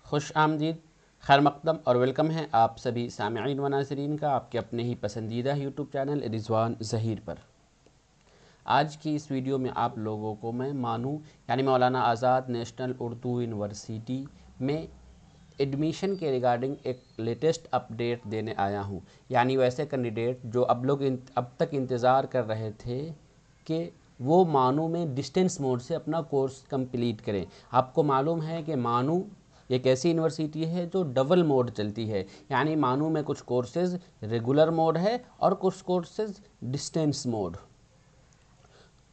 खुश आमदीद, खैर मकदम और वेलकम है आप सभी सामईन व नाज़रीन का आपके अपने ही पसंदीदा यूट्यूब चैनल रिजवान ज़हीर पर। आज की इस वीडियो में आप लोगों को मैं मानू यानी मौलाना आज़ाद नेशनल उर्दू यूनिवर्सिटी में एडमिशन के रिगार्डिंग एक लेटेस्ट अपडेट देने आया हूँ। यानी वैसे कैंडिडेट जो अब तक इंतज़ार कर रहे थे कि वो मानू में डिस्टेंस मोड से अपना कोर्स कंप्लीट करें। आपको मालूम है कि मानू एक ऐसी यूनिवर्सिटी है जो डबल मोड चलती है, यानी मानू में कुछ कोर्सेज़ रेगुलर मोड है और कुछ कोर्सेज़ डिस्टेंस मोड।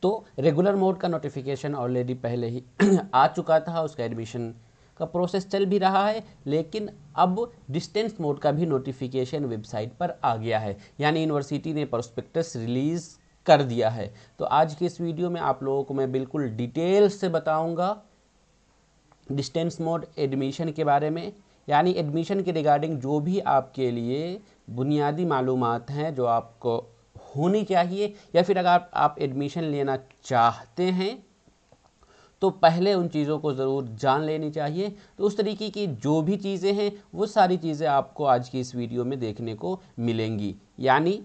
तो रेगुलर मोड का नोटिफिकेशन ऑलरेडी पहले ही आ चुका था, उसका एडमिशन का प्रोसेस चल भी रहा है, लेकिन अब डिस्टेंस मोड का भी नोटिफिकेशन वेबसाइट पर आ गया है, यानी यूनिवर्सिटी ने प्रोस्पेक्टस रिलीज़ कर दिया है। तो आज की इस वीडियो में आप लोगों को मैं बिल्कुल डिटेल से बताऊंगा डिस्टेंस मोड एडमिशन के बारे में, यानी एडमिशन के रिगार्डिंग जो भी आपके लिए बुनियादी मालूमात हैं जो आपको होनी चाहिए, या फिर अगर आप एडमिशन लेना चाहते हैं तो पहले उन चीज़ों को ज़रूर जान लेनी चाहिए। तो उस तरीके की जो भी चीज़ें हैं वो सारी चीज़ें आपको आज की इस वीडियो में देखने को मिलेंगी। यानी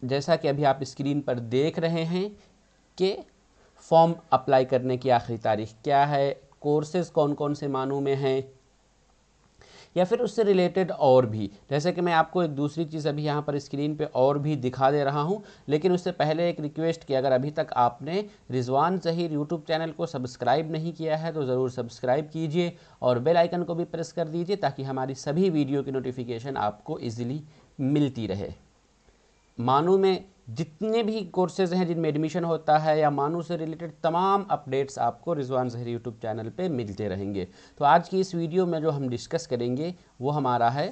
जैसा कि अभी आप स्क्रीन पर देख रहे हैं कि फॉर्म अप्लाई करने की आखिरी तारीख क्या है, कोर्सेज कौन कौन से मानू में हैं, या फिर उससे रिलेटेड और भी। जैसे कि मैं आपको एक दूसरी चीज़ अभी यहाँ पर स्क्रीन पे और भी दिखा दे रहा हूँ, लेकिन उससे पहले एक रिक्वेस्ट कि अगर अभी तक आपने रिजवान ज़हीर यूट्यूब चैनल को सब्सक्राइब नहीं किया है तो ज़रूर सब्सक्राइब कीजिए और बेल आइकन को भी प्रेस कर दीजिए ताकि हमारी सभी वीडियो की नोटिफिकेशन आपको ईजिली मिलती रहे। मानू में जितने भी कोर्सेज़ हैं जिनमें एडमिशन होता है या मानू से रिलेटेड तमाम अपडेट्स आपको रिजवान ज़हीर यूट्यूब चैनल पे मिलते रहेंगे। तो आज की इस वीडियो में जो हम डिस्कस करेंगे वो हमारा है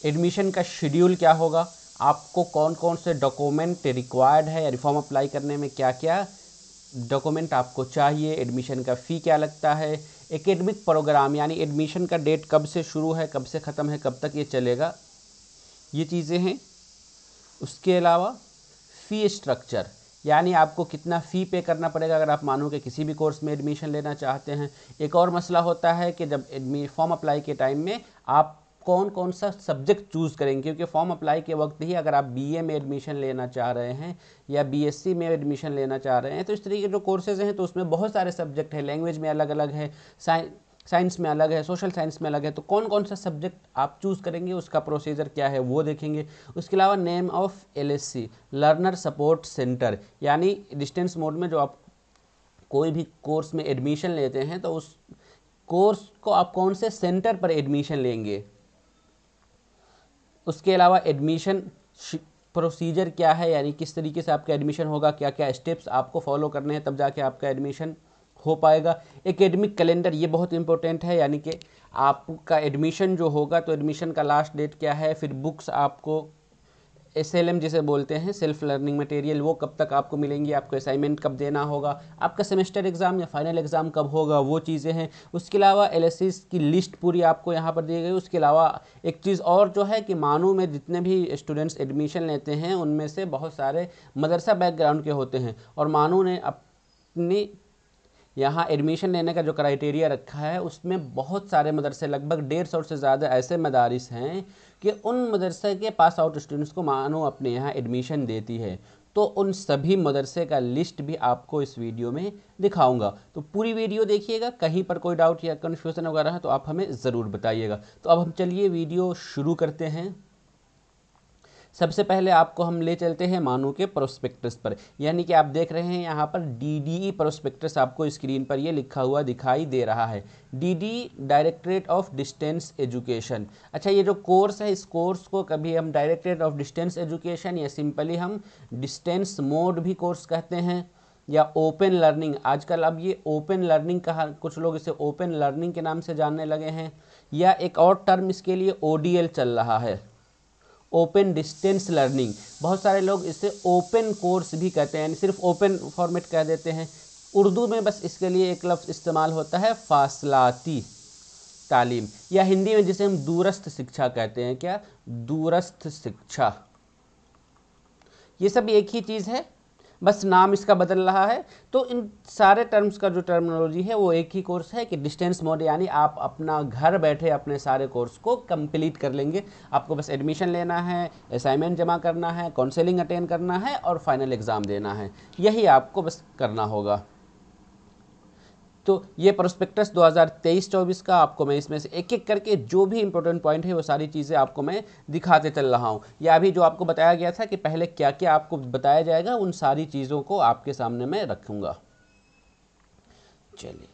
एडमिशन का शेड्यूल क्या होगा, आपको कौन कौन से डॉक्यूमेंट रिक्वायर्ड है या रिफॉर्म अप्लाई करने में क्या क्या डॉक्यूमेंट आपको चाहिए, एडमिशन का फ़ी क्या लगता है, एकेडमिक प्रोग्राम यानी एडमिशन का डेट कब से शुरू है कब से ख़त्म है कब तक ये चलेगा, ये चीज़ें हैं। उसके अलावा फ़ी स्ट्रक्चर यानी आपको कितना फ़ी पे करना पड़ेगा अगर आप मानो कि किसी भी कोर्स में एडमिशन लेना चाहते हैं। एक और मसला होता है कि जब फॉर्म अप्लाई के टाइम में आप कौन कौन सा सब्जेक्ट चूज़ करेंगे, क्योंकि फॉर्म अप्लाई के वक्त ही अगर आप बीए में एडमिशन लेना चाह रहे हैं या बीएससी में एडमिशन लेना चाह रहे हैं तो इस तरीके के जो कोर्सेज़ हैं तो उसमें बहुत सारे सब्जेक्ट हैं, लैंग्वेज में अलग अलग है, साइंस में अलग है, सोशल साइंस में अलग है। तो कौन कौन सा सब्जेक्ट आप चूज़ करेंगे उसका प्रोसीजर क्या है वो देखेंगे। उसके अलावा name of LSC learner support centre, यानी डिस्टेंस मोड में जो आप कोई भी कोर्स में एडमिशन लेते हैं तो उस कोर्स को आप कौन से सेंटर पर एडमिशन लेंगे। उसके अलावा एडमिशन प्रोसीजर क्या है, यानी किस तरीके से आपका एडमिशन होगा, क्या क्या स्टेप्स आपको फॉलो करने हैं तब जाके आपका एडमिशन हो पाएगा। एकेडमिक कैलेंडर ये बहुत इंपॉर्टेंट है, यानी कि आपका एडमिशन जो होगा तो एडमिशन का लास्ट डेट क्या है, फिर बुक्स आपको SLM जिसे बोलते हैं सेल्फ लर्निंग मटेरियल वो कब तक आपको मिलेंगी, आपको असाइनमेंट कब देना होगा, आपका सेमेस्टर एग्ज़ाम या फाइनल एग्ज़ाम कब होगा, वो चीज़ें हैं। उसके अलावा LSCs की लिस्ट पूरी आपको यहाँ पर दी गई। उसके अलावा एक चीज़ और जो है कि मानू में जितने भी स्टूडेंट्स एडमिशन लेते हैं उनमें से बहुत सारे मदरसा बैकग्राउंड के होते हैं और मानू ने अपनी यहाँ एडमिशन लेने का जो क्राइटेरिया रखा है उसमें बहुत सारे मदरसे लगभग 150 से ज़्यादा ऐसे मदारिस हैं कि उन मदरसे के पास आउट स्टूडेंट्स को मानो अपने यहाँ एडमिशन देती है। तो उन सभी मदरसे का लिस्ट भी आपको इस वीडियो में दिखाऊंगा, तो पूरी वीडियो देखिएगा। कहीं पर कोई डाउट या कन्फ्यूज़न वगैरह है तो आप हमें ज़रूर बताइएगा। तो अब हम चलिए वीडियो शुरू करते हैं। सबसे पहले आपको हम ले चलते हैं मानू के प्रोस्पेक्टस पर, यानी कि आप देख रहे हैं यहाँ पर DDE प्रोस्पेक्टस आपको स्क्रीन पर ये लिखा हुआ दिखाई दे रहा है, DDE directorate of distance education. अच्छा, ये जो कोर्स है इस कोर्स को कभी हम डायरेक्टरेट ऑफ डिस्टेंस एजुकेशन या सिंपली हम डिस्टेंस मोड भी कोर्स कहते हैं या ओपन लर्निंग, आजकल अब ये ओपन लर्निंग कहा, कुछ लोग इसे ओपन लर्निंग के नाम से जानने लगे हैं, या एक और टर्म इसके लिए ODL चल रहा है, ओपन डिस्टेंस लर्निंग। बहुत सारे लोग इसे ओपन कोर्स भी कहते हैं, यानी सिर्फ ओपन फॉर्मेट कह देते हैं। उर्दू में बस इसके लिए एक लफ्ज़ इस्तेमाल होता है फासलाती तालीम, या हिंदी में जिसे हम दूरस्थ शिक्षा कहते हैं, क्या दूरस्थ शिक्षा, ये सब एक ही चीज़ है। बस नाम इसका बदल रहा है। तो इन सारे टर्म्स का जो टर्मिनोलॉजी है वो एक ही कोर्स है कि डिस्टेंस मोड, यानी आप अपना घर बैठे अपने सारे कोर्स को कंप्लीट कर लेंगे। आपको बस एडमिशन लेना है, असाइनमेंट जमा करना है, काउंसलिंग अटेंड करना है और फाइनल एग्ज़ाम देना है, यही आपको बस करना होगा। तो ये प्रोस्पेक्टस 2023-24 का आपको मैं इसमें से एक एक करके जो भी इंपॉर्टेंट पॉइंट है वो सारी चीज़ें आपको मैं दिखाते चल रहा हूँ। या अभी जो आपको बताया गया था कि पहले क्या क्या आपको बताया जाएगा, उन सारी चीज़ों को आपके सामने मैं रखूँगा। चलिए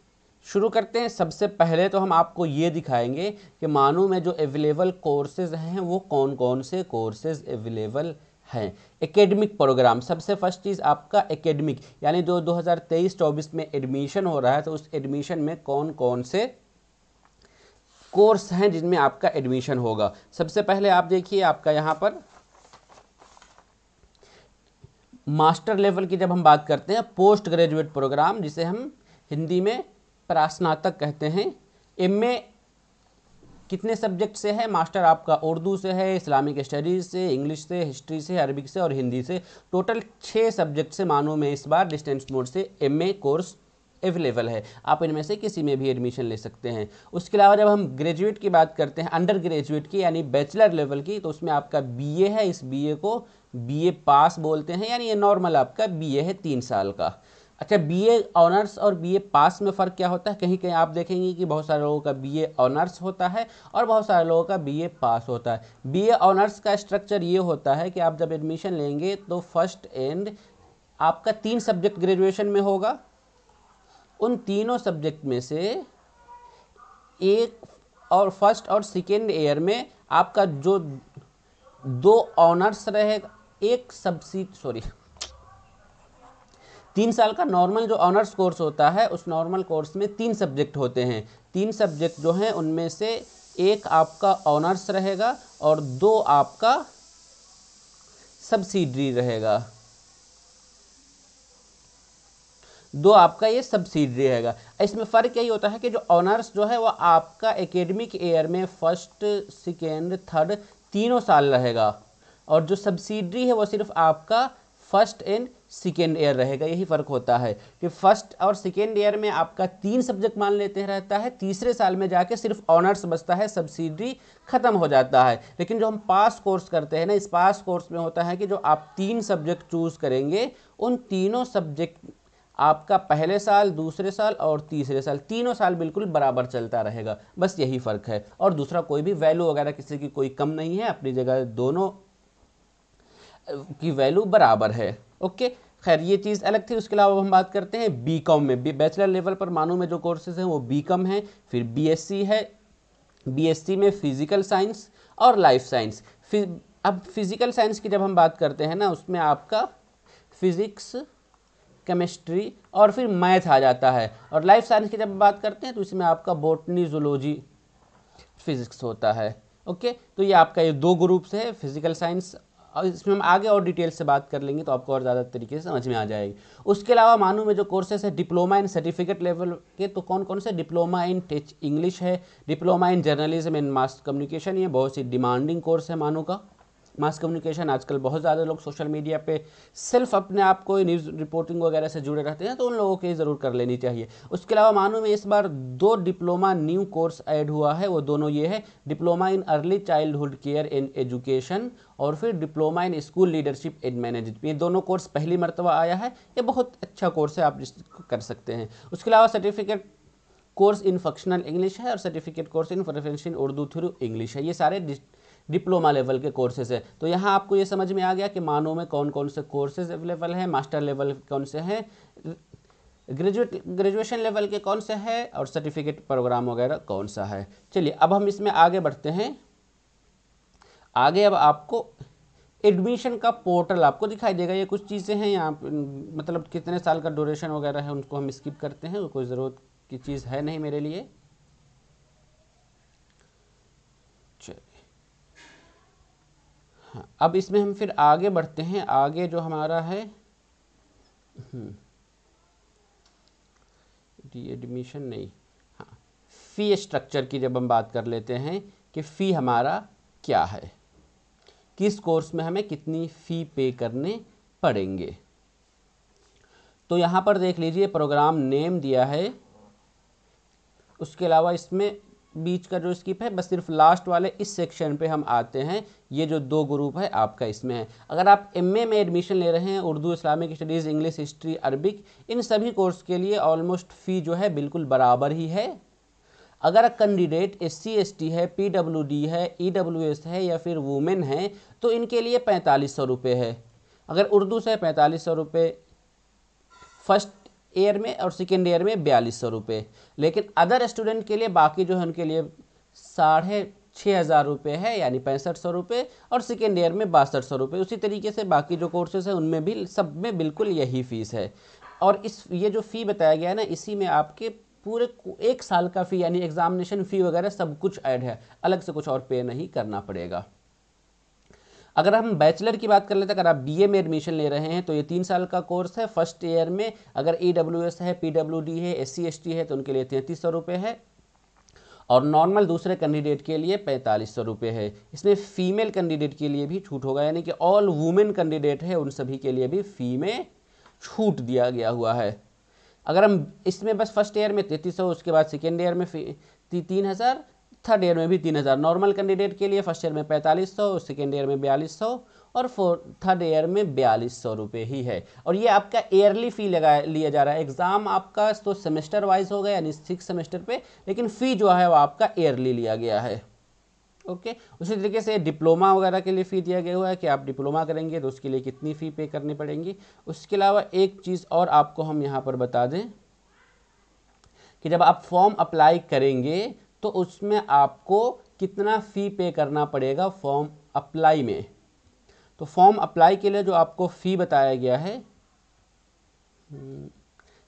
शुरू करते हैं। सबसे पहले तो हम आपको ये दिखाएंगे कि मानो में जो अवेलेबल कोर्सेज हैं वो कौन कौन से कोर्सेज अवेलेबल हैं। एकेडमिक प्रोग्राम, सबसे फर्स्ट चीज़ आपका एकेडमिक, यानी जो 2023-24 में एडमिशन हो रहा है तो उस एडमिशन में कौन कौन से कोर्स हैं जिनमें आपका एडमिशन होगा। सबसे पहले आप देखिए आपका यहाँ पर मास्टर लेवल की जब हम बात करते हैं, पोस्ट ग्रेजुएट प्रोग्राम जिसे हम हिंदी में प्रास्नातक कहते हैं। एमए कितने सब्जेक्ट से है? मास्टर आपका उर्दू से है, इस्लामिक स्टडीज़ से, इंग्लिश से, हिस्ट्री से, अरबिक से और हिंदी से। टोटल 6 सब्जेक्ट से मानो में इस बार डिस्टेंस मोड से एमए कोर्स अवेलेबल है। आप इनमें से किसी में भी एडमिशन ले सकते हैं। उसके अलावा जब हम ग्रेजुएट की बात करते हैं, अंडर ग्रेजुएट की यानी बैचलर लेवल की, तो उसमें आपका बीए है। इस बीए को बीए पास बोलते हैं, यानी ये नॉर्मल आपका बीए है 3 साल का। अच्छा, बीए ऑनर्स और बीए पास में फ़र्क क्या होता है? कहीं कहीं आप देखेंगे कि बहुत सारे लोगों का बीए ऑनर्स होता है और बहुत सारे लोगों का बीए पास होता है। बीए ऑनर्स का स्ट्रक्चर ये होता है कि आप जब एडमिशन लेंगे तो फर्स्ट एंड आपका 3 सब्जेक्ट ग्रेजुएशन में होगा। उन तीनों सब्जेक्ट में से एक और फर्स्ट और सेकेंड ईयर में आपका जो 2 ऑनर्स रहेगा, एक सब्सिड 3 साल का नॉर्मल जो ऑनर्स कोर्स होता है, उस नॉर्मल कोर्स में 3 सब्जेक्ट होते हैं। 3 सब्जेक्ट जो हैं उनमें से एक आपका ऑनर्स रहेगा और 2 आपका सब्सिडरी रहेगा। 2 आपका ये सब्सिडरी रहेगा। इसमें फ़र्क यही होता है कि जो ऑनर्स जो है वो आपका एकेडमिक ईयर में फर्स्ट, सेकेंड, थर्ड तीनों साल रहेगा और जो सब्सिडरी है वो सिर्फ आपका फर्स्ट एंड सेकेंड ईयर रहेगा। यही फ़र्क होता है कि फर्स्ट और सेकेंड ईयर में आपका 3 सब्जेक्ट मान लेते रहता है, तीसरे साल में जाके सिर्फ ऑनर्स बचता है, सब्सिडरी खत्म हो जाता है। लेकिन जो हम पास कोर्स करते हैं ना, इस पास कोर्स में होता है कि जो आप 3 सब्जेक्ट चूज़ करेंगे, उन तीनों सब्जेक्ट आपका पहले साल, दूसरे साल और तीसरे साल, तीनों साल बिल्कुल बराबर चलता रहेगा। बस यही फ़र्क है और दूसरा कोई भी वैल्यू वगैरह किसी की कोई कम नहीं है, अपनी जगह दोनों की वैल्यू बराबर है। ओके, खैर ये चीज़ अलग थी। उसके अलावा हम बात करते हैं बीकॉम में। बैचलर लेवल पर मानो में जो कोर्सेज हैं वो बीकॉम है, फिर बीएससी है। बीएससी में फिजिकल साइंस और लाइफ साइंस। अब फिजिकल साइंस की जब हम बात करते हैं ना, उसमें आपका फिजिक्स, केमिस्ट्री और फिर मैथ आ जाता है। और लाइफ साइंस की जब बात करते हैं तो इसमें आपका बॉटनी, जूलॉजी, फिजिक्स होता है। ओके, तो ये आपका ये 2 ग्रुप्स है फिजिकल साइंस। और इसमें हम आगे और डिटेल से बात कर लेंगे तो आपको और ज़्यादा तरीके से समझ में आ जाएगी। उसके अलावा मानो में जो कोर्सेस है डिप्लोमा इन सर्टिफिकेट लेवल के, तो कौन कौन से? डिप्लोमा इन टीच इंग्लिश है, diploma in journalism and mass communication. ये बहुत सी डिमांडिंग कोर्स है मानो का। मास कम्युनिकेशन आजकल बहुत ज़्यादा लोग सोशल मीडिया पे सिर्फ अपने आप को न्यूज़ रिपोर्टिंग वगैरह से जुड़े रहते हैं, तो उन लोगों की ज़रूर कर लेनी चाहिए। उसके अलावा मानो में इस बार 2 डिप्लोमा न्यू कोर्स ऐड हुआ है, वो दोनों ये है diploma in early childhood care and education और फिर diploma in school leadership and management. ये दोनों कोर्स पहली मरतबा आया है, ये बहुत अच्छा कोर्स है, आप इसको कर सकते हैं। उसके अलावा certificate course in functional English है और certificate course in professional Urdu through English है। ये सारे डिप्लोमा लेवल के कोर्सेज है। तो यहाँ आपको ये समझ में आ गया कि मानो में कौन कौन से कोर्सेज अवेलेबल हैं, मास्टर लेवल कौन से हैं, ग्रेजुएशन लेवल के कौन से हैं और सर्टिफिकेट प्रोग्राम वगैरह कौन सा है। चलिए अब हम इसमें आगे बढ़ते हैं। आगे अब आपको एडमिशन का पोर्टल आपको दिखाई देगा। ये कुछ चीज़ें हैं यहाँ, मतलब कितने साल का ड्यूरेशन वगैरह है उनको हम स्किप करते हैं, कोई ज़रूरत की चीज़ है नहीं मेरे लिए। हाँ, अब इसमें हम फिर आगे बढ़ते हैं। आगे जो हमारा है एडमिशन नहीं, हाँ, फ़ी स्ट्रक्चर की जब हम बात कर लेते हैं कि फ़ी हमारा क्या है, किस कोर्स में हमें कितनी फ़ी पे करने पड़ेंगे। तो यहाँ पर देख लीजिए प्रोग्राम नेम दिया है, उसके अलावा इसमें बीच का जो स्किप है, बस सिर्फ लास्ट वाले इस सेक्शन पे हम आते हैं। ये जो 2 ग्रुप है आपका इसमें है। अगर आप एमए में एडमिशन ले रहे हैं, Urdu, Islamic studies, English, history, Arabic, इन सभी कोर्स के लिए ऑलमोस्ट फ़ी जो है बिल्कुल बराबर ही है। अगर कैंडिडेट SC ST है, PWD है, EWS है या फिर वुमेन है तो इनके लिए 4500 रुपये है। अगर उर्दू से 4500 रुपये फर्स्ट ईयर में और सेकेंड ईयर में 4200 रुपये। लेकिन अदर स्टूडेंट के लिए बाकी जो है उनके लिए 6500 रुपये है, यानी 6500 रुपये, और सेकेंड ईयर में 6200 रुपये। उसी तरीके से बाकी जो कोर्सेज हैं उनमें भी सब में बिल्कुल यही फ़ीस है। और ये जो फ़ी बताया गया है ना, इसी में आपके पूरे 1 साल का फ़ी यानी एग्जामिनेशन फ़ी वगैरह सब कुछ ऐड है, अलग से कुछ और पे नहीं करना पड़ेगा। अगर हम बैचलर की बात कर लेते हैं, अगर आप BA में एडमिशन ले रहे हैं तो ये 3 साल का कोर्स है। फर्स्ट ईयर में अगर EWS है, PWD है, SC ST है तो उनके लिए 3300 रुपये है, और नॉर्मल दूसरे कैंडिडेट के लिए 4500 रुपये है। इसमें फीमेल कैंडिडेट के लिए भी छूट होगा, यानी कि ऑल वुमेन कैंडिडेट है उन सभी के लिए भी फ़ी में छूट दिया गया हुआ है। अगर हम इसमें बस फर्स्ट ईयर में 3300, उसके बाद सेकेंड ईयर में 3000, थर्ड ईयर में भी 3000। नॉर्मल कैंडिडेट के लिए फर्स्ट ईयर में 4500, सेकेंड ईयर में 4200 और थर्ड ईयर में 4200 रुपये ही है। और ये आपका ईयरली फ़ी लिया जा रहा है। एग्ज़ाम आपका तो सेमेस्टर वाइज होगा यानी 6 सेमेस्टर पे, लेकिन फ़ी जो है वो आपका ईयरली लिया गया है। ओके, उसी तरीके से डिप्लोमा वगैरह के लिए फ़ी दिया गया हुआ है कि आप डिप्लोमा करेंगे तो उसके लिए कितनी फ़ी पे करनी पड़ेगी। उसके अलावा एक चीज़ और आपको हम यहाँ पर बता दें कि जब आप फॉर्म अप्लाई करेंगे तो उसमें आपको कितना फ़ी पे करना पड़ेगा फॉर्म अप्लाई में। तो फॉर्म अप्लाई के लिए जो आपको फ़ी बताया गया है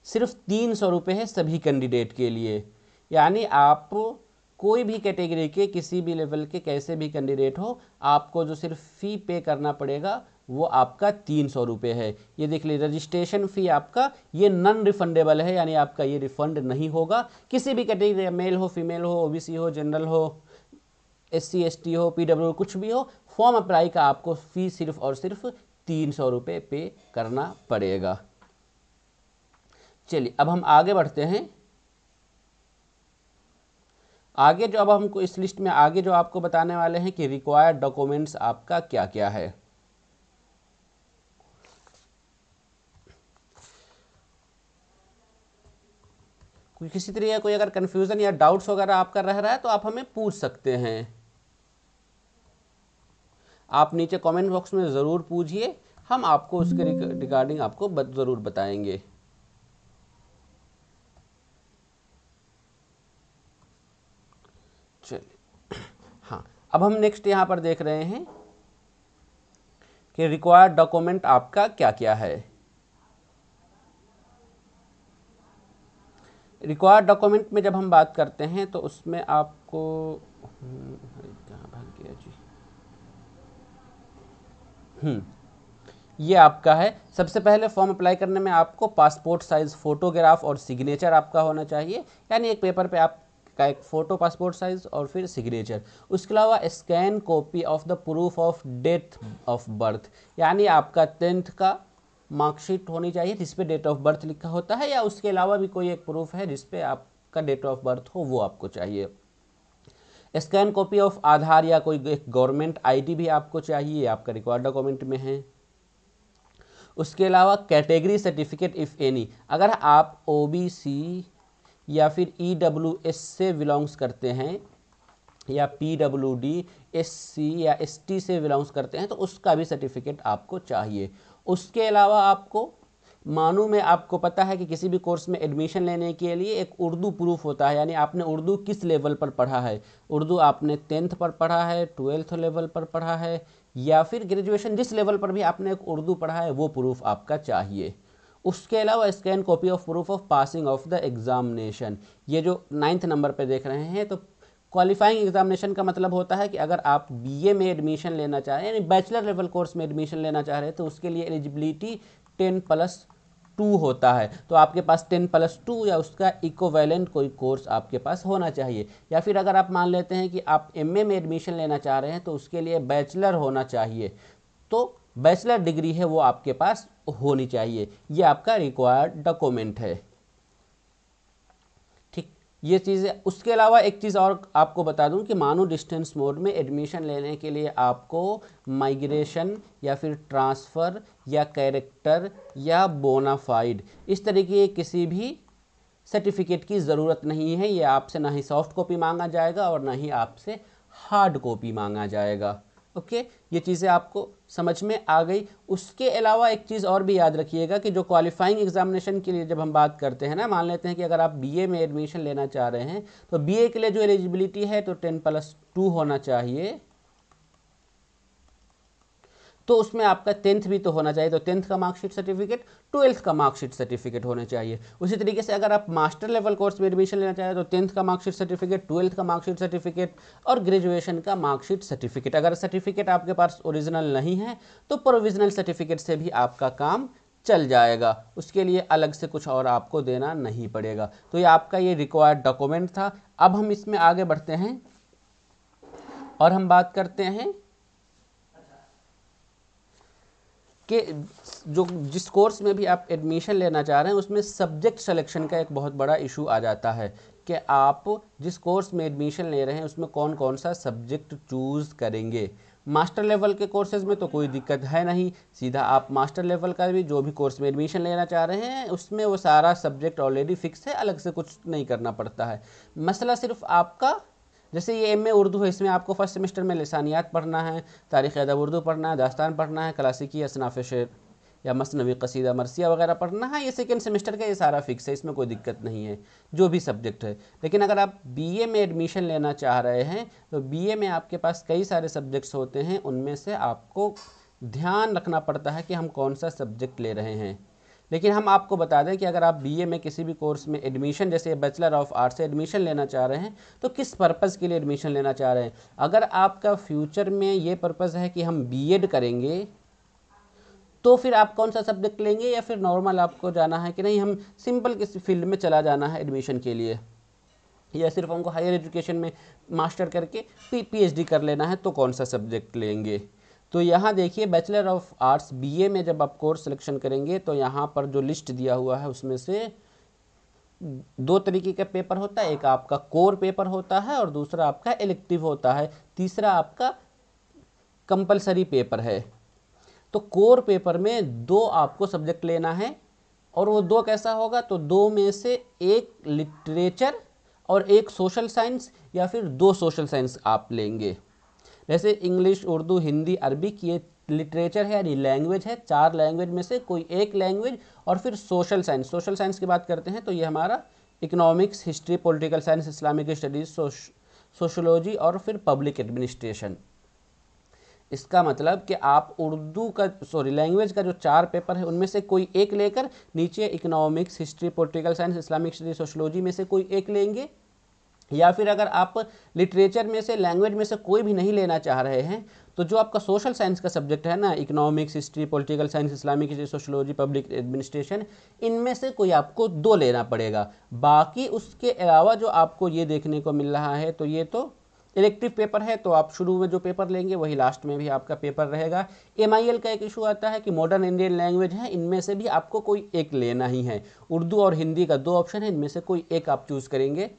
सिर्फ 300 रुपये है सभी कैंडिडेट के लिए। यानी आप कोई भी कैटेगरी के किसी भी लेवल के कैसे भी कैंडिडेट हो, आपको जो सिर्फ फ़ी पे करना पड़ेगा वो आपका 300 रुपये है। ये देख लीजिए, रजिस्ट्रेशन फ़ी आपका ये नॉन रिफंडेबल है, यानी आपका ये रिफ़ंड नहीं होगा। किसी भी कैटेगरी, मेल हो, फीमेल हो, OBC हो, जनरल हो, SC ST हो, PW कुछ भी हो, फॉर्म अप्लाई का आपको फ़ी सिर्फ और सिर्फ 300 रुपये पे करना पड़ेगा। चलिए अब हम आगे बढ़ते हैं। आगे जो अब हमको इस लिस्ट में आगे जो आपको बताने वाले हैं कि रिक्वायर्ड डॉक्यूमेंट्स आपका क्या क्या है। किसी तरीके का कोई अगर कन्फ्यूज़न या डाउट्स वगैरह आपका रह रहा है तो आप हमें पूछ सकते हैं। आप नीचे कमेंट बॉक्स में ज़रूर पूछिए, हम आपको उसके रिगार्डिंग आपको ज़रूर बताएंगे। चलिए, हाँ, अब हम नेक्स्ट यहाँ पर देख रहे हैं कि रिक्वायर्ड डॉक्यूमेंट आपका क्या क्या है। रिक्वायर्ड डॉक्यूमेंट में जब हम बात करते हैं तो उसमें आपको कहाँ भाग गया जी, ये आपका है। सबसे पहले फॉर्म अप्लाई करने में आपको पासपोर्ट साइज़ फ़ोटोग्राफ और सिग्नेचर आपका होना चाहिए, यानी एक पेपर पे आपका एक फ़ोटो पासपोर्ट साइज़ और फिर सिग्नेचर। उसके अलावा scan copy of the proof of date of birth, यानी आपका 10th का मार्कशीट होनी चाहिए जिस पे डेट ऑफ बर्थ लिखा होता है, या उसके अलावा भी कोई एक प्रूफ है जिस पे आपका डेट ऑफ बर्थ हो, वो आपको चाहिए। स्कैन कॉपी ऑफ आधार या कोई एक गवर्नमेंट ID भी आपको चाहिए, आपका रिक्वायर्ड डॉक्यूमेंट में है। उसके अलावा कैटेगरी सर्टिफिकेट इफ़ एनी, अगर आप OBC या फिर EWS से बिलोंग्स करते हैं या PWD, SC या ST से बिलोंग्स करते हैं तो उसका भी सर्टिफिकेट आपको चाहिए। उसके अलावा आपको मानू में आपको पता है कि किसी भी कोर्स में एडमिशन लेने के लिए एक उर्दू प्रूफ होता है, यानी आपने उर्दू किस लेवल पर पढ़ा है। उर्दू आपने 10th पर पढ़ा है, 12th लेवल पर पढ़ा है, या फिर ग्रेजुएशन जिस लेवल पर भी आपने एक उर्दू पढ़ा है वो प्रूफ आपका चाहिए। उसके अलावा scan copy of proof of passing of the examination, ये जो 9th नंबर पे देख रहे हैं, तो क्वालिफाइंग एग्जामिनेशन का मतलब होता है कि अगर आप BA में एडमिशन लेना चाह रहे हैं, यानी बैचलर लेवल कोर्स में एडमिशन लेना चाह रहे हैं, तो उसके लिए एलिजिबिलिटी 10+2 होता है। तो आपके पास 10+2 या उसका इक्विवेलेंट कोई कोर्स आपके पास होना चाहिए। या फिर अगर आप मान लेते हैं कि आप MA में एडमिशन लेना चाह रहे हैं तो उसके लिए बैचलर होना चाहिए, तो बैचलर डिग्री है वो आपके पास होनी चाहिए। ये आपका रिक्वायर्ड डॉक्यूमेंट है। ठीक, ये चीज़ें। उसके अलावा एक चीज़ और आपको बता दूं कि मानो डिस्टेंस मोड में एडमिशन लेने के लिए आपको माइग्रेशन या फिर ट्रांसफ़र या कैरेक्टर या बोनाफाइड इस तरीके किसी भी सर्टिफिकेट की ज़रूरत नहीं है। ये आपसे ना ही सॉफ्ट कॉपी मांगा जाएगा और ना ही आपसे हार्ड कॉपी मांगा जाएगा। ओके, ये चीज़ें आपको समझ में आ गई। उसके अलावा एक चीज़ और भी याद रखिएगा कि जो क्वालिफाइंग एग्जामिनेशन के लिए जब हम बात करते हैं ना, मान लेते हैं कि अगर आप बीए में एडमिशन लेना चाह रहे हैं तो बीए के लिए जो एलिजिबिलिटी है तो 10+2 होना चाहिए, तो उसमें आपका 10th भी तो होना चाहिए, तो 10th का मार्कशीट सर्टिफिकेट, 12th का मार्कशीट सर्टिफिकेट होने चाहिए। उसी तरीके से अगर आप मास्टर लेवल कोर्स में एडमिशन लेना चाहें तो 10th का मार्कशीट सर्टिफिकेट, 12th का मार्कशीट सर्टिफिकेट और ग्रेजुएशन का मार्कशीट सर्टिफिकेट। अगर सर्टिफिकेट आपके पास ओरिजिनल नहीं है तो प्रोविजनल सर्टिफिकेट से भी आपका काम चल जाएगा, उसके लिए अलग से कुछ और आपको देना नहीं पड़ेगा। तो ये आपका ये रिक्वायर्ड डॉक्यूमेंट था। अब हम इसमें आगे बढ़ते हैं और हम बात करते हैं कि जो जिस कोर्स में भी आप एडमिशन लेना चाह रहे हैं उसमें सब्जेक्ट सिलेक्शन का एक बहुत बड़ा इशू आ जाता है कि आप जिस कोर्स में एडमिशन ले रहे हैं उसमें कौन कौन सा सब्जेक्ट चूज़ करेंगे। मास्टर लेवल के कोर्सेज़ में तो कोई दिक्कत है नहीं, सीधा आप मास्टर लेवल का भी जो भी कोर्स में एडमिशन लेना चाह रहे हैं उसमें वो सारा सब्जेक्ट ऑलरेडी फिक्स है, अलग से कुछ नहीं करना पड़ता है। मसला सिर्फ आपका, जैसे ये एमए उर्दू है, इसमें आपको फर्स्ट सेमेस्टर में लिसानियात पढ़ना है, तारीख़ अदब उर्दू पढ़ना है, दास्तान पढ़ना है, क्लासिकी असनाफ़ शेर या मसनवी कसीदा मरसिया वगैरह पढ़ना है। ये सेकेंड सेमेस्टर का ये सारा फिक्स है, इसमें कोई दिक्कत नहीं है जो भी सब्जेक्ट है। लेकिन अगर आप बीए में एडमिशन लेना चाह रहे हैं तो बीए में आपके पास कई सारे सब्जेक्ट्स होते हैं, उनमें से आपको ध्यान रखना पड़ता है कि हम कौन सा सब्जेक्ट ले रहे हैं। लेकिन हम आपको बता दें कि अगर आप बीए में किसी भी कोर्स में एडमिशन, जैसे बैचलर ऑफ आर्ट्स से एडमिशन लेना चाह रहे हैं तो किस पर्पज़ के लिए एडमिशन लेना चाह रहे हैं। अगर आपका फ्यूचर में ये पर्पज़ है कि हम बीएड करेंगे तो फिर आप कौन सा सब्जेक्ट लेंगे, या फिर नॉर्मल आपको जाना है कि नहीं हम सिंपल किसी फील्ड में चला जाना है एडमिशन के लिए, या सिर्फ हमको हायर एजुकेशन में मास्टर करके पीएचडी कर लेना है, तो कौन सा सब्जेक्ट लेंगे। तो यहाँ देखिए बैचलर ऑफ आर्ट्स बीए में जब आप कोर्स सिलेक्शन करेंगे तो यहाँ पर जो लिस्ट दिया हुआ है उसमें से दो तरीके का पेपर होता है, एक आपका कोर पेपर होता है और दूसरा आपका इलेक्टिव होता है, तीसरा आपका कंपलसरी पेपर है। तो कोर पेपर में दो आपको सब्जेक्ट लेना है, और वो दो कैसा होगा, तो दो में से एक लिटरेचर और एक सोशल साइंस, या फिर दो सोशल साइंस आप लेंगे। जैसे इंग्लिश, उर्दू, हिंदी, अरबिक ये लिटरेचर है यानी लैंग्वेज है, चार लैंग्वेज में से कोई एक लैंग्वेज, और फिर सोशल साइंस। सोशल साइंस की बात करते हैं तो ये हमारा economics, history, political science, Islamic studies, sociology और फिर पब्लिक एडमिनिस्ट्रेशन। इसका मतलब कि आप उर्दू का लैंग्वेज का जो चार पेपर है उनमें से कोई एक लेकर नीचे economics, history, political science, Islamic studies, sociology में से कोई एक लेंगे, या फिर अगर आप लिटरेचर में से, लैंग्वेज में से कोई भी नहीं लेना चाह रहे हैं तो जो आपका सोशल साइंस का सब्जेक्ट है ना, economics, history, political science, Islamic history, sociology, public administration, इनमें से कोई आपको दो लेना पड़ेगा। बाकी उसके अलावा जो आपको ये देखने को मिल रहा है तो ये तो इलेक्टिव पेपर है, तो आप शुरू में जो पेपर लेंगे वही लास्ट में भी आपका पेपर रहेगा। MIL का एक इशू आता है कि मॉडर्न इंडियन लैंग्वेज है, इनमें से भी आपको कोई एक लेना ही है। उर्दू और हिंदी का दो ऑप्शन है, इनमें से कोई एक आप चूज़ करेंगे।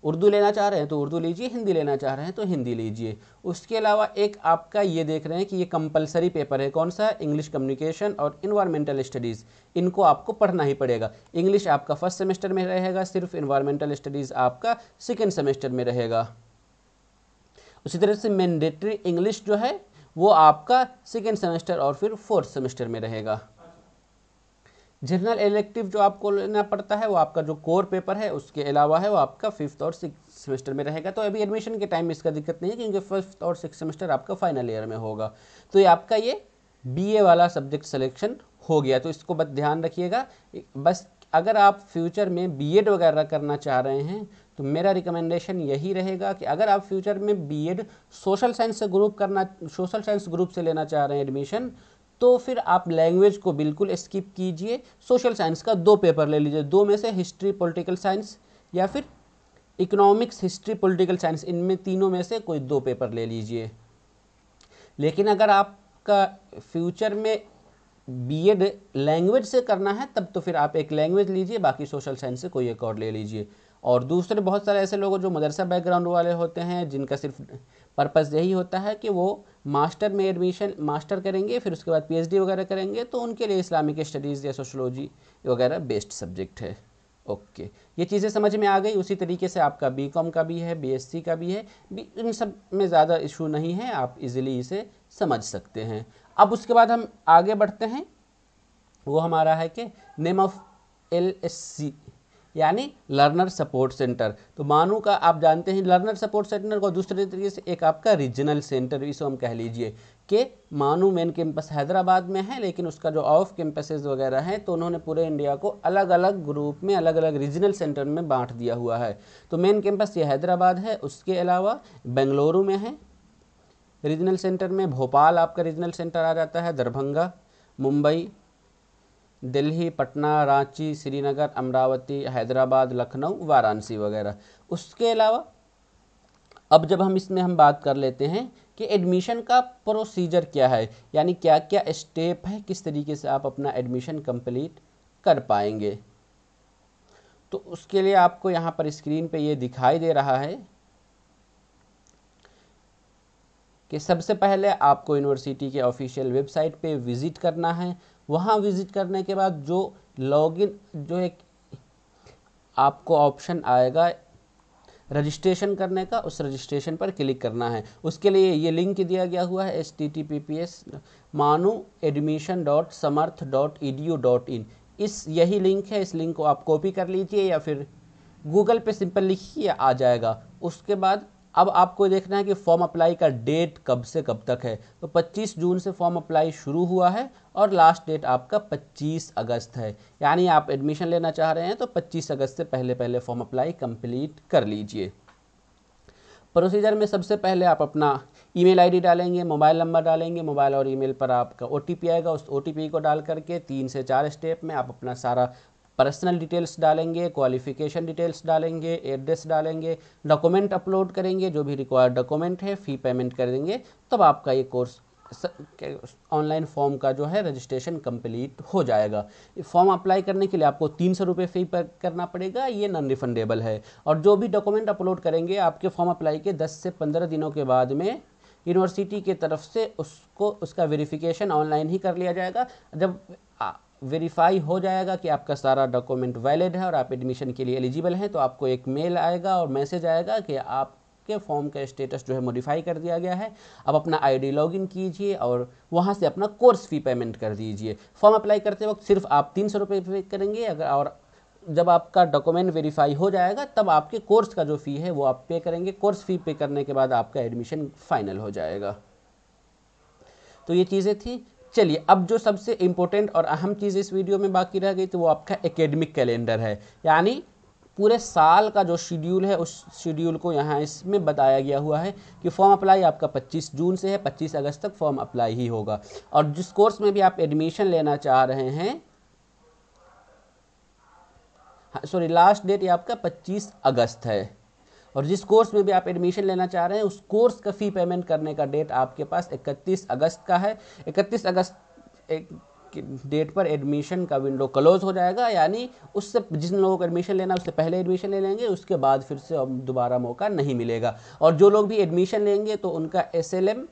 उर्दू लेना चाह रहे हैं तो उर्दू लीजिए, हिंदी लेना चाह रहे हैं तो हिंदी लीजिए। उसके अलावा एक आपका ये देख रहे हैं कि ये कंपलसरी पेपर है, कौन सा, इंग्लिश कम्युनिकेशन और इन्वायरमेंटल स्टडीज़, इनको आपको पढ़ना ही पड़ेगा। इंग्लिश आपका फर्स्ट सेमेस्टर में रहेगा सिर्फ, इन्वायरमेंटल स्टडीज़ आपका सेकेंड सेमेस्टर में रहेगा। उसी तरह से मैंडेटरी इंग्लिश जो है वो आपका सेकेंड सेमेस्टर और फिर फोर्थ सेमेस्टर में रहेगा। जनरल इलेक्टिव जो आपको लेना पड़ता है वो आपका जो कोर पेपर है उसके अलावा है, वो आपका फिफ्थ और सिक्स सेमेस्टर में रहेगा। तो अभी एडमिशन के टाइम में इसका दिक्कत नहीं है क्योंकि फिफ्थ और सिक्स सेमेस्टर आपका फाइनल ईयर में होगा। तो ये आपका ये बीए वाला सब्जेक्ट सिलेक्शन हो गया, तो इसको बस ध्यान रखिएगा। बस अगर आप फ्यूचर में बीएड वगैरह करना चाह रहे हैं तो मेरा रिकमेंडेशन यही रहेगा कि अगर आप फ्यूचर में बीएड सोशल साइंस ग्रुप से लेना चाह रहे हैं एडमिशन, तो फिर आप लैंग्वेज को बिल्कुल स्किप कीजिए, सोशल साइंस का दो पेपर ले लीजिए, दो में से हिस्ट्री, पॉलिटिकल साइंस या फिर इकोनॉमिक्स, हिस्ट्री, पॉलिटिकल साइंस, इनमें तीनों में से कोई दो पेपर ले लीजिए। लेकिन अगर आप आपका फ्यूचर में बीएड लैंग्वेज से करना है तब तो फिर आप एक लैंग्वेज लीजिए, बाकी सोशल साइंस से कोई एक और ले लीजिए। और दूसरे बहुत सारे ऐसे लोग जो मदरसा बैकग्राउंड वाले होते हैं, जिनका सिर्फ पर्पस यही होता है कि वो मास्टर में एडमिशन मास्टर करेंगे, फिर उसके बाद पीएचडी वगैरह करेंगे, तो उनके लिए इस्लामिक स्टडीज़ या सोशोलॉजी वगैरह बेस्ट सब्जेक्ट है। ओके, ये चीज़ें समझ में आ गई। उसी तरीके से आपका बीकॉम का भी है, बीएससी का भी है, इन सब में ज़्यादा इशू नहीं है, आप इजीली इसे समझ सकते हैं। अब उसके बाद हम आगे बढ़ते हैं, वो हमारा है कि नेम ऑफ LSC यानी लर्नर सपोर्ट सेंटर। तो मानू का आप जानते हैं लर्नर सपोर्ट सेंटर को दूसरे तरीके से एक आपका रीजनल सेंटर, इसको हम कह लीजिए कि मानू मेन कैंपस हैदराबाद में है, लेकिन उसका जो ऑफ कैंपसेस वगैरह हैं तो उन्होंने पूरे इंडिया को अलग अलग ग्रुप में, अलग अलग रीजनल सेंटर में बांट दिया हुआ है। तो मेन कैंपस ये हैदराबाद है, उसके अलावा बेंगलुरु में है रीजनल सेंटर में, भोपाल आपका रीजनल सेंटर आ जाता है, दरभंगा, मुंबई, दिल्ली, पटना, रांची, श्रीनगर, अमरावती, हैदराबाद, लखनऊ, वाराणसी वगैरह। उसके अलावा अब जब हम बात कर लेते हैं कि एडमिशन का प्रोसीजर क्या है, यानी क्या क्या स्टेप है, किस तरीके से आप अपना एडमिशन कंप्लीट कर पाएंगे। तो उसके लिए आपको यहाँ पर स्क्रीन पे ये दिखाई दे रहा है कि सबसे पहले आपको यूनिवर्सिटी के ऑफिशियल वेबसाइट पे विज़िट करना है। वहाँ विज़िट करने के बाद जो लॉगिन जो एक आपको ऑप्शन आएगा रजिस्ट्रेशन करने का, उस रजिस्ट्रेशन पर क्लिक करना है। उसके लिए ये लिंक दिया गया हुआ है https://manu.admission.samarth.edu.in। यही लिंक है, इस लिंक को आप कॉपी कर लीजिए या फिर गूगल पे सिंपल लिखिए, आ जाएगा। उसके बाद अब आपको देखना है कि फॉर्म अप्लाई का डेट कब से कब तक है। तो 25 जून से फॉर्म अप्लाई शुरू हुआ है और लास्ट डेट आपका 25 अगस्त है, यानी आप एडमिशन लेना चाह रहे हैं तो 25 अगस्त से पहले पहले फॉर्म अप्लाई कंप्लीट कर लीजिए। प्रोसीजर में सबसे पहले आप अपना ईमेल आईडी डालेंगे, मोबाइल नंबर डालेंगे, मोबाइल और ईमेल पर आपका ओटीपी आएगा, उस ओटीपी को डाल करके 3 से 4 स्टेप में आप अपना सारा पर्सनल डिटेल्स डालेंगे, क्वालिफिकेशन डिटेल्स डालेंगे, एड्रेस डालेंगे, डॉक्यूमेंट अपलोड करेंगे, जो भी रिक्वायर्ड डॉक्यूमेंट है, फ़ी पेमेंट कर देंगे, तब आपका ये कोर्स ऑनलाइन फॉर्म का जो है रजिस्ट्रेशन कंप्लीट हो जाएगा। फॉर्म अप्लाई करने के लिए आपको 300 रुपये फ़ी पे करना पड़ेगा, ये नॉन रिफंडेबल है। और जो भी डॉक्यूमेंट अपलोड करेंगे आपके फॉर्म अप्लाई के 10 से 15 दिनों के बाद में यूनिवर्सिटी की तरफ से उसका वेरिफिकेशन ऑनलाइन ही कर लिया जाएगा। जब वेरीफाई हो जाएगा कि आपका सारा डॉक्यूमेंट वैलिड है और आप एडमिशन के लिए एलिजिबल हैं, तो आपको एक मेल आएगा और मैसेज आएगा कि आपके फॉर्म का स्टेटस जो है मॉडिफाई कर दिया गया है। अब अपना आईडी लॉगिन कीजिए और वहां से अपना कोर्स फ़ी पेमेंट कर दीजिए। फॉर्म अप्लाई करते वक्त सिर्फ आप 300 रुपये पे करेंगे, और जब आपका डॉक्यूमेंट वेरीफाई हो जाएगा तब आपके कोर्स का जो फ़ी है वो आप पे करेंगे। कोर्स फ़ी पे करने के बाद आपका एडमिशन फाइनल हो जाएगा। तो ये चीज़ें थी। चलिए, अब जो सबसे इम्पोर्टेंट और अहम चीज़ इस वीडियो में बाकी रह गई तो वो आपका एकेडमिक कैलेंडर है, यानी पूरे साल का जो शेड्यूल है उस शेड्यूल को यहाँ इसमें बताया गया हुआ है कि फॉर्म अप्लाई आपका 25 जून से है, 25 अगस्त तक फॉर्म अप्लाई ही होगा। और जिस कोर्स में भी आप एडमिशन लेना चाह रहे हैं, सॉरी, लास्ट डेट ये आपका 25 अगस्त है। और जिस कोर्स में भी आप एडमिशन लेना चाह रहे हैं उस कोर्स का फ़ी पेमेंट करने का डेट आपके पास 31 अगस्त का है। 31 अगस्त डेट पर एडमिशन का विंडो क्लोज हो जाएगा, यानी उससे जिन लोगों को एडमिशन लेना उससे पहले एडमिशन ले लेंगे, उसके बाद फिर से अब दोबारा मौका नहीं मिलेगा। और जो लोग भी एडमिशन लेंगे तो उनका SLM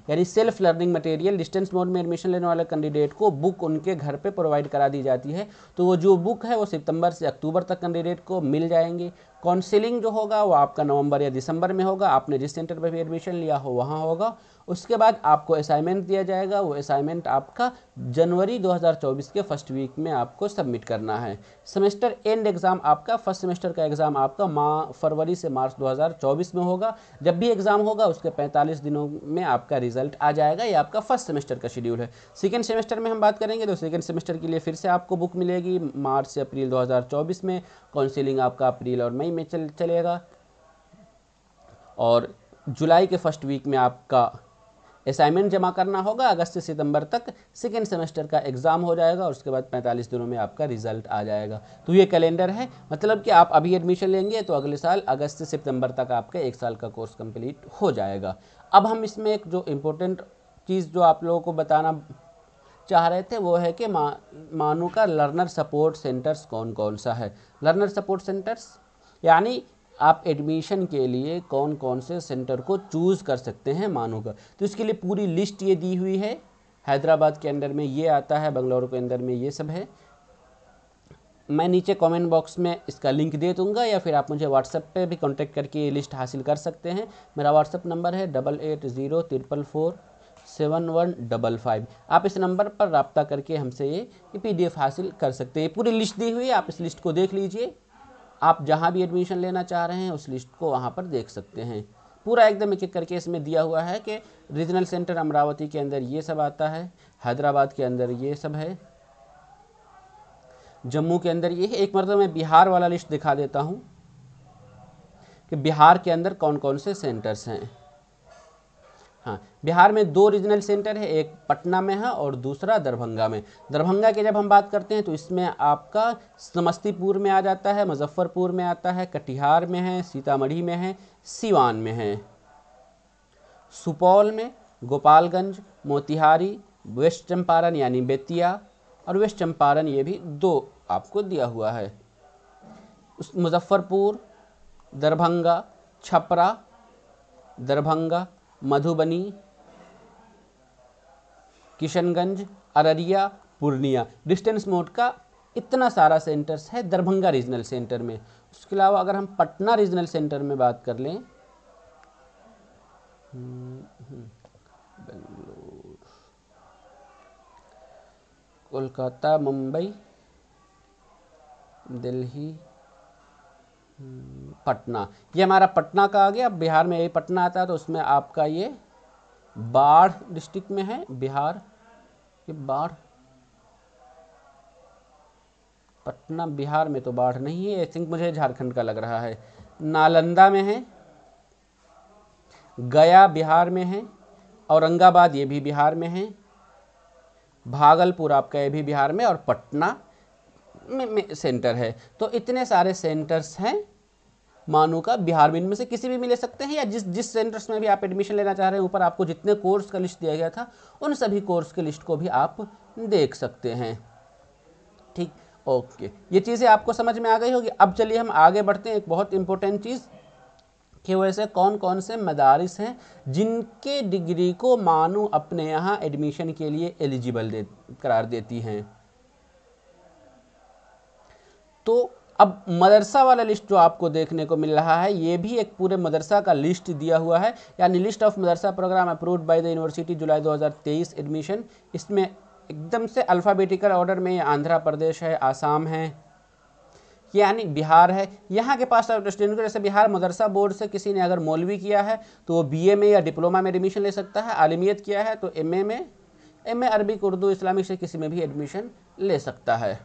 यानी self learning material distance mode में एडमिशन लेने वाले कैंडिडेट को बुक उनके घर पे प्रोवाइड करा दी जाती है। तो वो जो बुक है वो सितंबर से अक्टूबर तक कैंडिडेट को मिल जाएंगे। काउंसिलिंग जो होगा वो आपका नवंबर या दिसंबर में होगा, आपने जिस सेंटर पर भी एडमिशन लिया हो वहाँ होगा। उसके बाद आपको असाइनमेंट दिया जाएगा, वो असाइनमेंट आपका जनवरी 2024 के फर्स्ट वीक में आपको सबमिट करना है। सेमेस्टर एंड एग्ज़ाम आपका फर्स्ट सेमेस्टर का एग्ज़ाम आपका फरवरी से मार्च 2024 में होगा। जब भी एग्ज़ाम होगा उसके 45 दिनों में आपका रिजल्ट आ जाएगा। ये आपका फर्स्ट सेमेस्टर का शेड्यूल है। सेकेंड सेमेस्टर में हम बात करेंगे तो सेकेंड सेमेस्टर के लिए फिर से आपको बुक मिलेगी मार्च से अप्रैल 2024 में। काउंसिलिंग आपका अप्रैल और मई में चलेगा। और जुलाई के फर्स्ट वीक में आपका असाइनमेंट जमा करना होगा। अगस्त से सितंबर तक सेकेंड सेमेस्टर का एग्ज़ाम हो जाएगा और उसके बाद 45 दिनों में आपका रिजल्ट आ जाएगा। तो ये कैलेंडर है, मतलब कि आप अभी एडमिशन लेंगे तो अगले साल अगस्त से सितंबर तक आपका 1 साल का कोर्स कंप्लीट हो जाएगा। अब हम इसमें एक जो इम्पोर्टेंट चीज़ जो आप लोगों को बताना चाह रहे थे वो है कि मानू का लर्नर सपोर्ट सेंटर्स कौन कौन सा है। लर्नर सपोर्ट सेंटर्स यानी आप एडमिशन के लिए कौन कौन से सेंटर को चूज़ कर सकते हैं मानू का, तो इसके लिए पूरी लिस्ट ये दी हुई है। हैदराबाद के अंदर में ये आता है, बेंगलुरु के अंदर में ये सब है। मैं नीचे कमेंट बॉक्स में इसका लिंक दे दूंगा, या फिर आप मुझे व्हाट्सएप पे भी कांटेक्ट करके ये लिस्ट हासिल कर सकते हैं। मेरा व्हाट्सएप नंबर है 8804447155। आप इस नंबर पर रब्ता करके हमसे ये PDF हासिल कर सकते हैं। ये पूरी लिस्ट दी हुई है, आप इस लिस्ट को देख लीजिए। आप जहाँ भी एडमिशन लेना चाह रहे हैं उस लिस्ट को वहाँ पर देख सकते हैं। पूरा एकदम एक एक करके इसमें दिया हुआ है कि रीजनल सेंटर अमरावती के अंदर ये सब आता है, हैदराबाद के अंदर ये सब है, जम्मू के अंदर ये है। एक मरतबा मैं बिहार वाला लिस्ट दिखा देता हूँ कि बिहार के अंदर कौन कौन से सेंटर्स हैं। हाँ, बिहार में 2 रीजनल सेंटर है, एक पटना में है और दूसरा दरभंगा में। दरभंगा की जब हम बात करते हैं तो इसमें आपका समस्तीपुर में आ जाता है, मुजफ्फरपुर में आता है, कटिहार में है, सीतामढ़ी में है, सिवान में है, सुपौल में, गोपालगंज, मोतिहारी, वेस्ट चंपारण यानी बेतिया और वेस्ट चंपारण, ये भी 2 आपको दिया हुआ है। मुजफ्फरपुर, दरभंगा, छपरा, दरभंगा, मधुबनी, किशनगंज, अररिया, पूर्णिया। डिस्टेंस मोड का इतना सारा सेंटर्स है दरभंगा रीजनल सेंटर में। उसके अलावा अगर हम पटना रीजनल सेंटर में बात कर लें, बेंगलुरु, कोलकाता, मुंबई, दिल्ली, पटना, ये हमारा पटना का आ गया। अब बिहार में यही पटना आता है, तो उसमें आपका ये बाढ़ डिस्ट्रिक्ट में है बिहार। ये बाढ़, पटना बिहार में तो बाढ़ नहीं है, आई थिंक मुझे झारखंड का लग रहा है। नालंदा में है, गया बिहार में है, औरंगाबाद ये भी बिहार में है, भागलपुर आपका ये भी बिहार में, और पटना में सेंटर है। तो इतने सारे सेंटर्स हैं मानू का। बिहार में इनमें से किसी भी ले सकते हैं, या जिस सेंटर्स में भी आप एडमिशन लेना चाह रहे हैं, ऊपर आपको जितने कोर्स का लिस्ट दिया गया था उन सभी कोर्स के लिस्ट को भी आप देख सकते हैं। ठीक, ओके, ये चीज़ें आपको समझ में आ गई होगी। अब चलिए हम आगे बढ़ते हैं। एक बहुत इंपॉर्टेंट चीज़ कि वैसे कौन कौन से मदारिस हैं जिनके डिग्री को मानू अपने यहाँ एडमिशन के लिए एलिजिबल करार देती हैं। तो अब मदरसा वाला लिस्ट जो आपको देखने को मिल रहा है, ये भी एक पूरे मदरसा का लिस्ट दिया हुआ है, यानी लिस्ट ऑफ मदरसा programme approved by the university July 2023 admission. इसमें एकदम से अल्फ़ाबेटिकल ऑर्डर में आंध्र प्रदेश है, आसाम है, यानी बिहार है। यहाँ के पास स्टूडेंट को, जैसे बिहार मदरसा बोर्ड से किसी ने अगर मौलवी किया है तो वो BA में या डिप्लोमा में एडमिशन ले सकता है, आलिमियत किया है तो MA में, MA अरबिक, उर्दू, इस्लामिक से किसी में भी एडमिशन ले सकता है।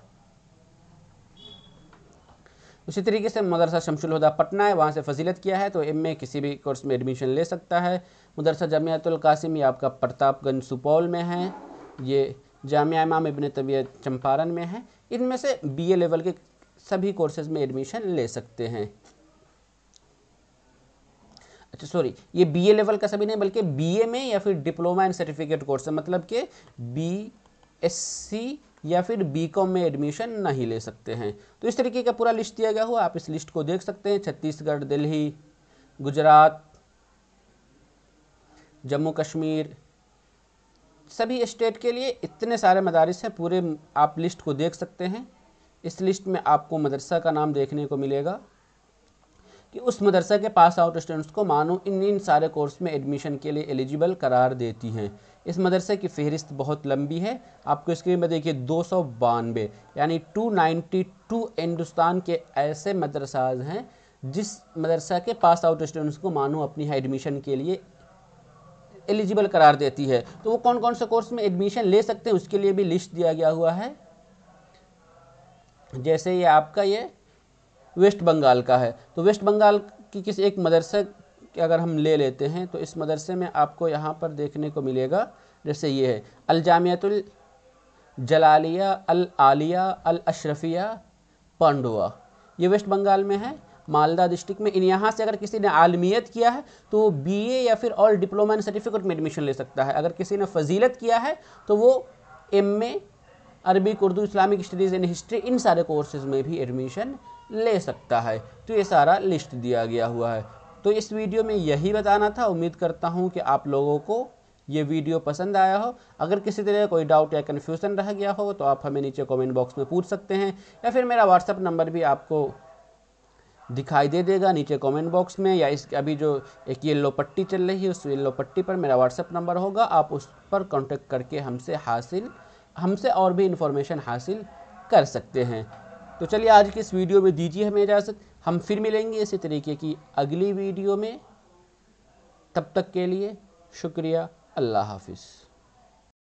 उसी तरीके से मदरसा शमसुल हुदा पटना है, वहाँ से फजीलत किया है तो MA किसी भी कोर्स में एडमिशन ले सकता है। मदरसा जामियातुल कासिम ये आपका प्रतापगंज सुपौल में है, ये जामिया इमाम इब्न तबीयत चंपारण में है। इनमें से BA लेवल के सभी कोर्सेज में एडमिशन ले सकते हैं। अच्छा सॉरी, ये BA लेवल का सभी नहीं, बल्कि BA में या फिर डिप्लोमा एंड सर्टिफिकेट कोर्स, मतलब कि BSc या फिर BCom में एडमिशन नहीं ले सकते हैं। तो इस तरीके का पूरा लिस्ट दिया गया हुआ, आप इस लिस्ट को देख सकते हैं। छत्तीसगढ़, दिल्ली, गुजरात, जम्मू कश्मीर, सभी स्टेट के लिए इतने सारे मदारिस हैं, पूरे आप लिस्ट को देख सकते हैं। इस लिस्ट में आपको मदरसा का नाम देखने को मिलेगा कि उस मदरसा के पास आउट स्टूडेंट्स को मानो इन सारे कोर्स में एडमिशन के लिए एलिजिबल करार देती हैं। इस मदरसे की फहरिस्त बहुत लंबी है, आपको स्क्रीन में देखिए 292 यानी 292 हिंदुस्तान के ऐसे मदरसाज हैं जिस मदरसा के पास आउट स्टूडेंट्स को मानो अपनी एडमिशन के लिए एलिजिबल करार देती है। तो वो कौन कौन से कोर्स में एडमिशन ले सकते हैं उसके लिए भी लिस्ट दिया गया हुआ है। जैसे ये आपका ये वेस्ट बंगाल का है, तो वेस्ट बंगाल की किसी एक मदरसे के अगर हम ले लेते हैं तो इस मदरसे में आपको यहाँ पर देखने को मिलेगा, जैसे ये है अल जामियातुल जलालिया अल आलिया अल अशरफिया पांडुआ, ये वेस्ट बंगाल में है। मालदा डिस्ट्रिक्ट में। इन यहाँ से अगर किसी ने आलमियत किया है तो वो BA या फिर ऑल डिप्लोमा एंड सर्टिफिकेट में एडमिशन ले सकता है। अगर किसी ने फजीलत किया है तो वो MA Arabic, Urdu, Islamic studies and history, इन सारे कोर्सेज में भी एडमिशन ले सकता है। तो ये सारा लिस्ट दिया गया हुआ है। तो इस वीडियो में यही बताना था। उम्मीद करता हूँ कि आप लोगों को ये वीडियो पसंद आया हो। अगर किसी तरह कोई डाउट या कन्फ्यूज़न रह गया हो तो आप हमें नीचे कमेंट बॉक्स में पूछ सकते हैं, या फिर मेरा व्हाट्सअप नंबर भी आपको दिखाई दे देगा नीचे कमेंट बॉक्स में, या इस अभी जो एक येलो पट्टी चल रही है उस येलो पट्टी पर मेरा व्हाट्सअप नंबर होगा। आप उस पर कांटेक्ट करके हमसे और भी इन्फॉर्मेशन हासिल कर सकते हैं। तो चलिए आज की इस वीडियो में दीजिए हमें इजाज़त। हम फिर मिलेंगे इसी तरीके की अगली वीडियो में। तब तक के लिए शुक्रिया। अल्लाह हाफिज़।